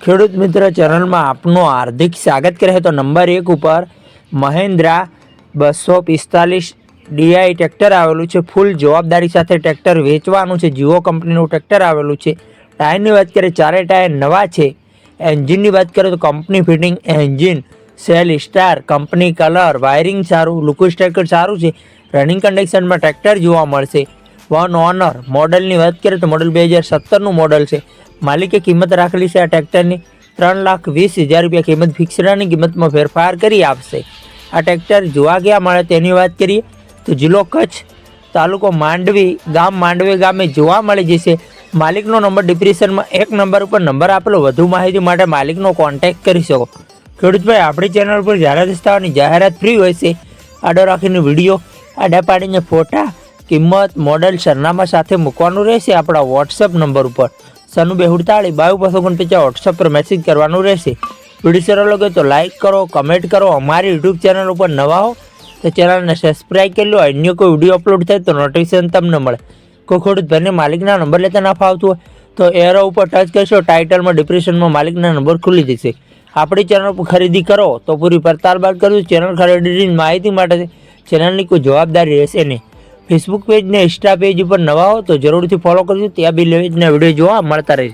ખેડૂત મિત્ર ચેનલમાં આપનું હાર્દિક સ્વાગત કરે તો નંબર 1 ઉપર મહિન્દ્રા 245 ડીઆઈ ટ્રેક્ટર આવેલું છે। ફૂલ જવાબદારી સાથે ટ્રેક્ટર વેચવાનું છે। જીઓ કંપનીનું ટ્રેક્ટર આવેલું છે। ટાયરની વાત કરીએ ચારે ટાયર નવા છે। એન્જિનની વાત કરીએ તો company fitting engine, cell star, company colour, wiring સારું, લુકસ ટ્રેક્ટર સારું છે। રનિંગ કન્ડિશનમાં ટ્રેક્ટર જોવા મળશે। વન ઓનર મોડલની વાત કરીએ તો મોડલ 2017નું મોડલ છે। માલિકે કિંમત રાખેલી છે આ ટ્રેક્ટરની 3,20,000 રૂપિયા કિંમત ફિક્સરની કિંમતમાં ફેરફાર કરી આપશે। આ ટ્રેક્ટર જોવા ગયા મળે તેની વાત કરીએ તો જિલ્લો કચ્છ, તાલુકો માંડવી, ગામ માંડવી ગામે જોવા મળી જશે। માલિકનો નંબર ડિસ્ક્રિપ્શનમાં 1 નંબર ઉપર નંબર આપેલો। વધુ માહિતી માટે માલિકનો કોન્ટેક્ટ કરી શકો। ખેડૂતભાઈ આપણી ચેનલ પર જાહેરાત સ્થળની જાહેરાત ફ્રી હોય છે। આડો રાખીને વિડીયો આડા પાડીને ફોટા, કિંમત, મોડલ, સરનામા સાથે મૂકવાનું રહેશે આપણા વોટ્સઅપ નંબર ઉપર 9248 વોટ્સઅપ પર મેસેજ કરવાનું રહેશે। વિડીયો સારો લાગે તો લાઇક કરો, કમેન્ટ કરો। અમારી યુટ્યુબ ચેનલ ઉપર નવા હો તો ચેનલને સબસ્ક્રાઈબ કરી લો। અન્ય કોઈ વિડીયો અપલોડ થાય તો નોટિફિકેશન તમને મળે। કોઈ ખેડૂતભાઈને માલિકના નંબર લેતા ના ફાવતું હોય તો એરો ઉપર ટચ કરશો, ટાઇટલમાં ડિસ્ક્રિપ્શનમાં માલિકના નંબર ખુલી જશે। આપણી ચેનલ પર ખરીદી કરો તો પૂરી પડતાલ બાદ કરજો। ચેનલ ખરીદીની માહિતી માટે ચેનલની કોઈ જવાબદારી રહેશે નહીં। ફેસબુક પેજ ને ઇન્સ્ટા પેજ ઉપર નવા હો તો જરૂરથી ફોલો કરજો, ત્યાં બી લેવીના વિડીયો જોવા મળતા રહેશે।